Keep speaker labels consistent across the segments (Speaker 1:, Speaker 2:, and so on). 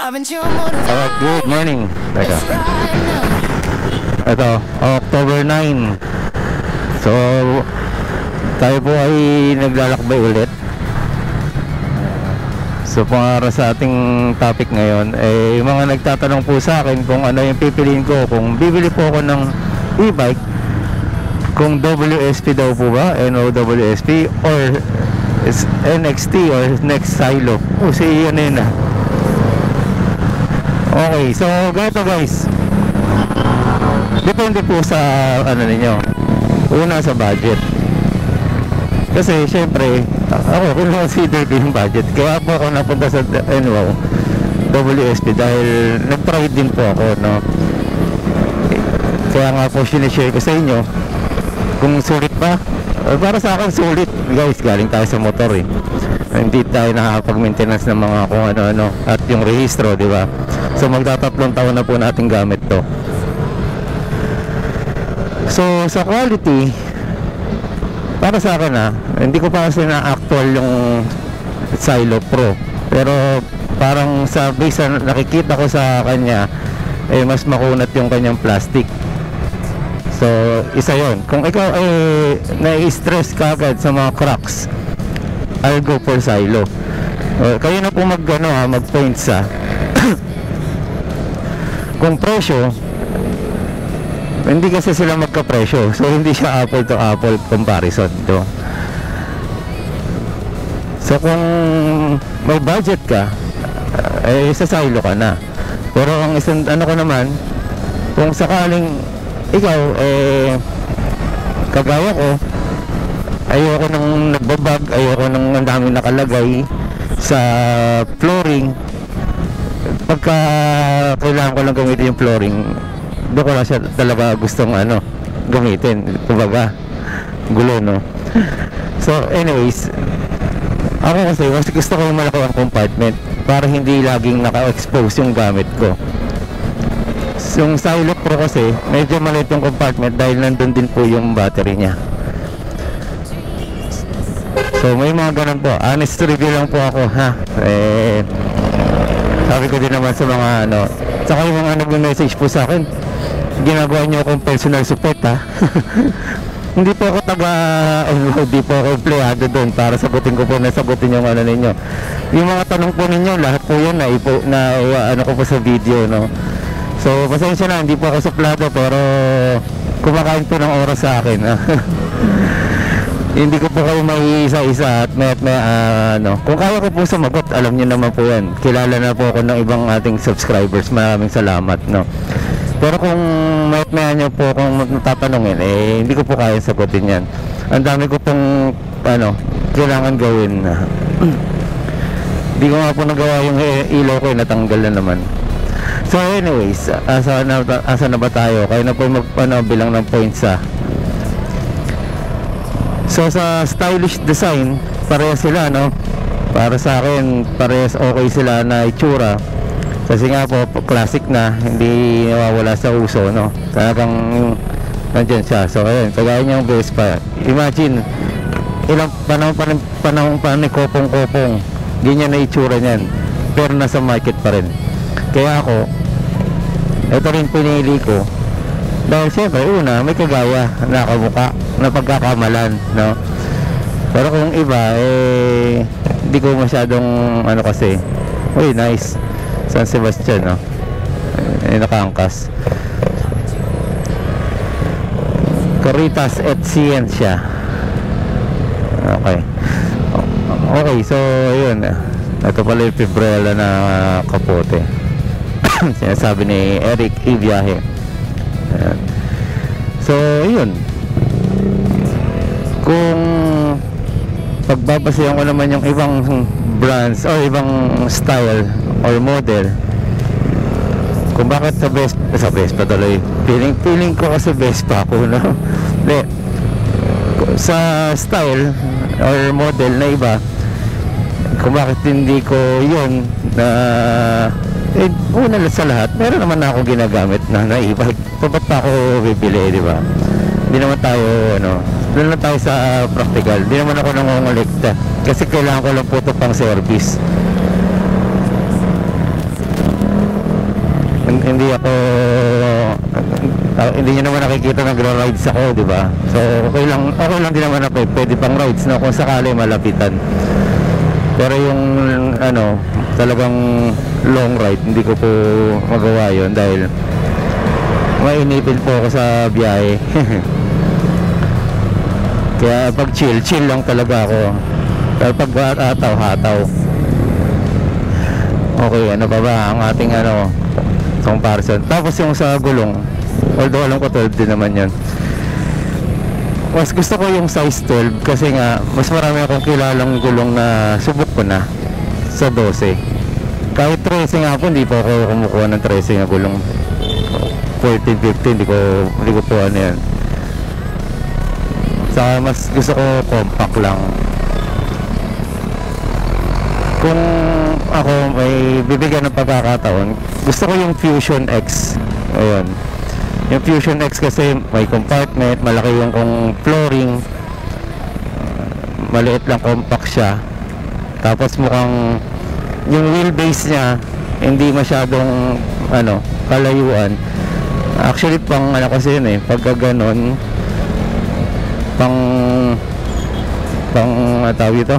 Speaker 1: Alright, good morning. Teka. Ito, October 9. So, tayo po ay naglalakbay ulit. So, para sa ating topic ngayon, yung mga nagtatanong po sa akin kung ano yung pipiliin ko, kung bibili po ako ng e-bike, kung WSP daw po ba, NOWSP, or NXT, or Next Silo. Si yun na yun na. Okay, so ganito guys, depende po sa ano ninyo. Una sa budget. Kasi syempre ako consider ko yung budget. Kaya po ako napunta sa WSP dahil nag-try din po ako, no? Kaya nga po sinishare ko sa inyo kung sulit ba. Para sa akin sulit guys, galing tayo sa motor eh. Hindi tayo nakakapag-maintenance ng mga kung ano-ano at yung rehistro, di ba? So magtatatlong taon na po natin gamit to. So sa quality, para sa akin hindi ko pa kasi na-actual yung Silo Pro, pero parang sa base na nakikita ko sa kanya, mas makunat yung kanyang plastic. So isa yon. Kung ikaw ay nai-stress ka agad sa mga cracks, I'll go for Silo. Kayo na po mag-points kung presyo, hindi kasi sila magka-presyo. So hindi siya apple to apple comparison to. So kung may budget ka, sa Silo ka na. Pero ang isang ano ko naman, kung sakaling ikaw kagaya ko, ayoko nang nagbabag, ayoko nang ang daming nakalagay sa flooring. Pagka kailangan ko lang gamitin yung flooring, doon ko lang siya talaga gustong gamitin. Kumbaga, gulo, no? So anyways, ako kasi mas gusto ko yung malaki ang compartment para hindi laging naka-expose yung gamit ko. Yung Silo Pro kasi medyo maliit yung compartment dahil nandun din po yung battery niya. So may mga ganun po. Honest review lang po ako, ha. Sabi ko din naman sa mga saka yung mga nag-message po sa akin, ginagawa niyo akong personal support, ha. Hindi po ako hindi po ako empleyado doon para sagutin ko po nasagutin yung ninyo. Yung mga tanong po ninyo, lahat po yun na ko po sa video, no. So pasensya na, hindi po ako suplado, pero kumakain po ng oras sa akin, ha. Hindi ko po kayo may isa-isa at may kung kaya ko po sumagot, alam niyo naman po yan. Kilala na po ako ng ibang ating subscribers. Maraming salamat, no. Pero kung may nyo po kung tatanungin, hindi ko po kaya sagutin yan. Ang dami ko pong kailangan gawin. Hindi ko nga po nagawa yung ilaw ko, natanggal na naman. So anyways, asa na ba tayo? Kaya na po bilang ng points, So sa stylish design, parehas sila, no? Para sa akin, parehas okay sila na itsura. Kasi nga po, classic na, hindi nawawala sa uso, no? Talagang nandyan siya. So ayun, kagaya niya yung Vespa. Imagine, ilang panahon pa ni kopong-kopong, ganyan na itsura niyan, pero nasa market pa rin. Kaya ako, ito rin pinili ko dahil siyempre una may kagaya na kamuka na pagkakamalan, no? Pero kung iba hindi ko masyadong kasi uy, nice San Sebastian, no? Nakaangkas Caritas et Ciencia. Okay, so yun, ito pala yung Fibrella na kapote. Sinasabi ni Eric Ibiahe. So yun, kung pagbabasehan ko naman yung ibang brands o ibang style or model, kung bakit sa Vespa tuloy, feeling ko kasi Vespa ako, no? Sa style or model na iba, kung bakit hindi ko yun na una sa lahat, meron naman na ako ginagamit na e-bike. Ba't pa ako bibili, di ba? Hindi naman tayo doon lang tayo sa practical. Hindi naman ako nangongolekta kasi kailangan ko lang po ito pang service. hindi niyo naman nakikita nagra-rides ako, di ba? So okay lang din naman ako, pwede pang rides na kung sakali malapitan. Pero yung ano, talagang long ride, hindi ko po magawa yon dahil mainipin po ako sa biyahe. Kaya pag chill lang talaga ako. Pero pag hataw. Okay, ano pa ba ang ating comparison? Tapos yung sa gulong, although alam ko 12 din naman yan, mas gusto ko yung size 12 kasi nga mas marami akong kilalang gulong na subok ko na sa 12. Kahit 13 nga po, hindi po ako kumukuha ng 13 na gulong. 14, 15, hindi ko po ano yan. Saka mas gusto ko compact lang. Kung ako may bibigyan ng pagkakataon, gusto ko yung Fusion X. Ayun. Yung Fusion X kasi may compartment, malaki yung flooring, maliit lang, compact siya. Tapos mukhang yung wheelbase niya hindi masyadong kalayuan. Actually pang kasi yun pagka ganon, pang tawag ito,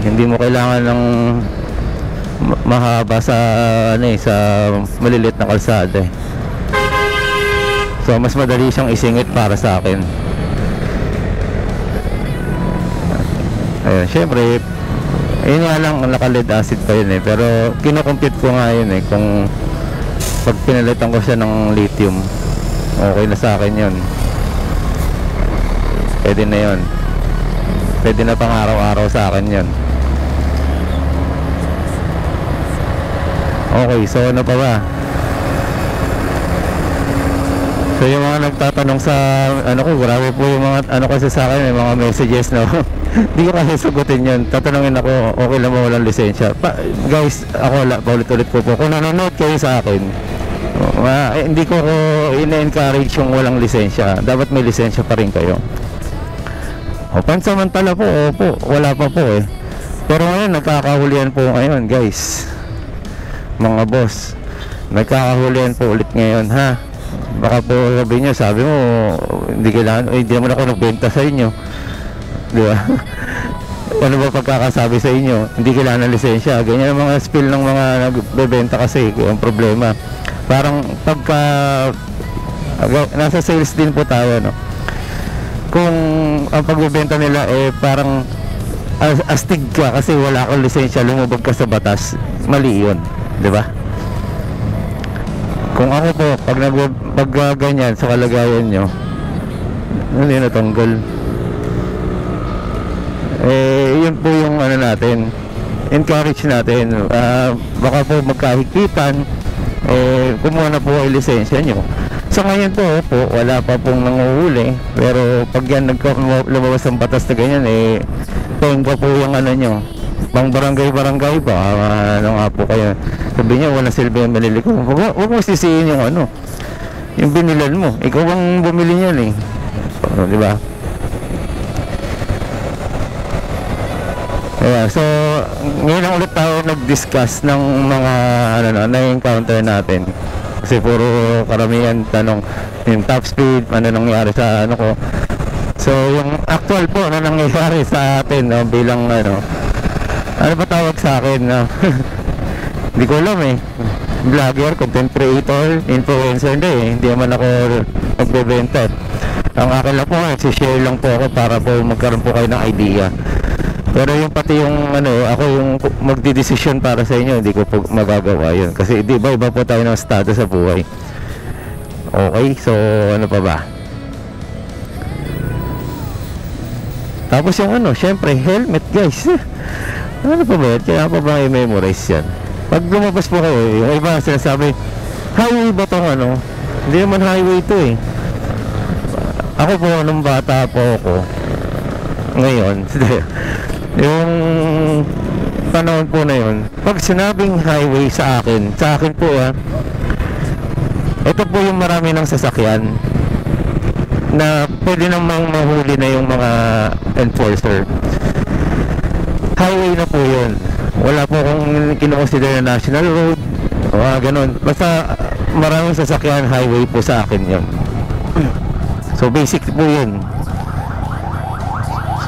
Speaker 1: hindi mo kailangan ng mahaba sa sa maliliit na kalsada So mas madali siyang isingit para sa akin. Ayun, syempre yun nga lang, naka-lead acid pa yun pero kinocompute ko nga yun kung pag pinalitan ko siya ng lithium, okay na sa akin yun. Pwede na yun, pwede na pang araw-araw sa akin yun. Okay, so ano pa ba? So yung mga nagtatanong sa ko, grabe po yung mga kasi sa akin, may mga messages hindi ko kasi sagutin yun. Tatanungin ako, okay lang mo walang lisensya guys, ako paulit-ulit po kung nanonood kayo sa akin, hindi ko ina-encourage yung walang lisensya. Dapat may lisensya pa rin kayo. Pansamantala po, wala pa po pero ngayon nagkakahulihan po ngayon guys, mga boss, nagkakahulihan po ulit ngayon baka po sabi mo hindi naman ako nagbenta sa inyo, di ba? Ano ba pagkakasabi sa inyo, hindi kailangan ng lisensya, ganyan ang mga spill ng mga nagbebenta kasi. Ang problema parang pagka nasa sales din po tayo kung ang pagbebenta nila parang astig ka kasi wala kang lisensya, lumabag ka sa batas, mali yun, di ba? Kung ako po, pag ganyan sa kalagayan nyo, hindi natanggal. Yun po yung natin, encourage natin. Baka po magkahigpitan, kumuha na po ay lisensya nyo. So ngayon po, wala pa pong nanguhuli. Pero pag yan lumabas ang batas na ganyan, pa po yung nyo, pang barangay ba, nga po kayo. Sabi niya, walang silbi yung binili ko. Huwag mo sisihin yung yung binilan mo. Ikaw ang bumili niyan di ba? So ngayon lang ulit tayo nag-discuss ng mga na-encounter natin. Kasi puro karamihan tanong yung top speed, ano nangyari sa ko. So yung actual po na nangyayari sa atin bilang ano ba tawag sa akin hindi ko alam vlogger, content creator, influencer hindi naman ako nagbebenta. Ang akin lang po, share lang po ako para po magkaroon po kayo ng idea. Pero yung pati yung ako yung magdidesisyon para sa inyo, hindi ko po magagawa yun. Kasi di ba iba po tayo ng estado sa buhay. Okay, so ano pa ba? Tapos yung syempre helmet guys. Ano pa ba yan? Kaya pa ba i-memorize yan? Pag lumabas po kayo, yung iba sinasabi, highway ba itong Hindi naman highway ito Ako po, nung bata po ako, ngayon, yung panahon po na yun, pag sinabing highway sa akin po ito po yung marami ng sasakyan na pwede namang mahuli na yung mga enforcer. Highway na po yun. wala po akong kinoconsider na national road o ganun. Basta maraming sasakyan, highway po sa akin yun. So basic po yun.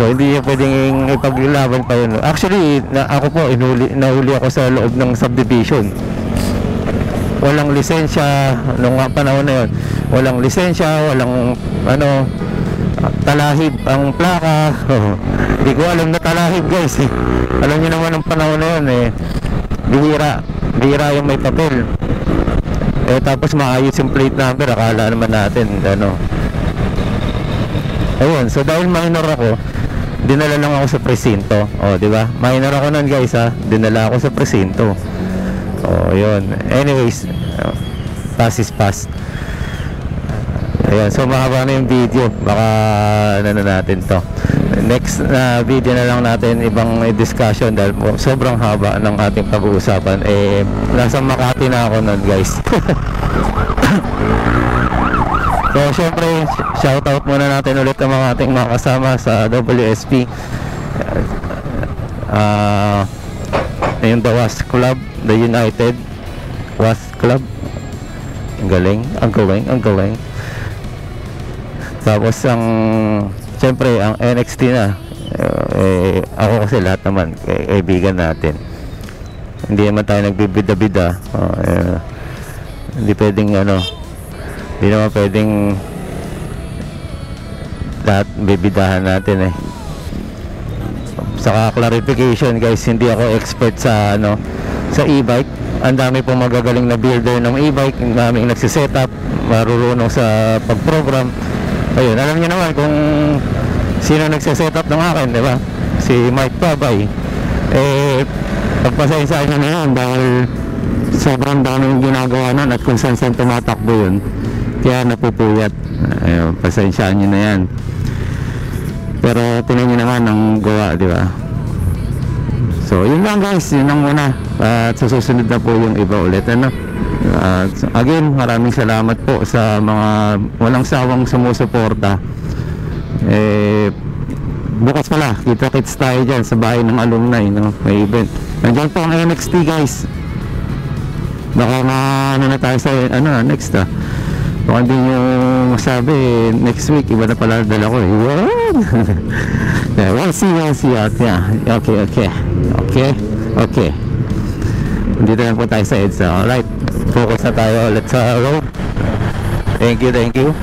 Speaker 1: So hindi niya pwedeng ipaglaban pa yun. Actually ako po nahuli ako sa loob ng subdivision. Walang lisensya nung panahon na yun. Walang lisensya, walang talahib ang plaka. Hindi ko alam na talahib, guys. Alam niyo naman ang panahon na yun bihira yung may papel. Tapos maayos yung plate number, akala naman natin ayun. So dahil minor ako, dinala lang ako sa presinto. Di ba? Minor ako nun, guys, dinala ako sa presinto. Yun. Anyways, pass is pass. Ayan, so mahaba na yung video. Baka natin to. Next na video na lang natin ibang discussion dahil sobrang haba ng ating pag-uusapan. Nasa Makati na ako nun, guys. So syempre, shoutout muna natin ulit ang mga ating mga kasama sa WSP. Yung The WAS Club, The United WAS Club. Ang galing. Tapos syempre ang NXT na, ako kasi lahat naman kaibigan natin. Hindi naman tayo nagbibida-bida. Hindi pwedeng hindi naman pwedeng lahat bibidahan natin Saka clarification, guys, hindi ako expert sa sa e-bike. Ang dami pong magagaling na builder ng e-bike, ang daming nagsisetup, marurunong sa pag-program. Ayun, alam niyo naman kung sino nagsisetup ng akin, di ba? Si Mike Pabay. Pagpasensya niyo na yan dahil sobrang daming ginagawa nun at kung saan tumatakbo yun, kaya napupuyat. Ayun, pasensyaan niyo na yan. Pero tingnan niyo naman ang gawa, di ba? So yun lang, guys, yun lang muna. At susunod na po yung iba ulit. Again, maraming salamat po sa mga walang sawang sumusuporta. Bukas pala, kita-kits tayo dyan sa bahay ng alumni, may event. Nandiyan po ang NXT, guys. Baka na tayo sa next baka hindi nyo masabi next week iba na pala dala ko Yeah, we'll see out. Yeah, okay. Dito lang po tayo sa EDSA. Alright, focus na tayo. Let's roll. Thank you.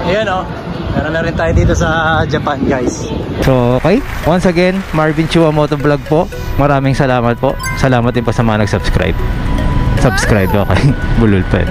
Speaker 2: Ayan meron na rin tayo dito sa Japan, guys.
Speaker 3: So okay, once again, Marvin Chua Motovlog po. Maraming salamat po. Salamat din po sa mga nag-subscribe. Okay, bulol pa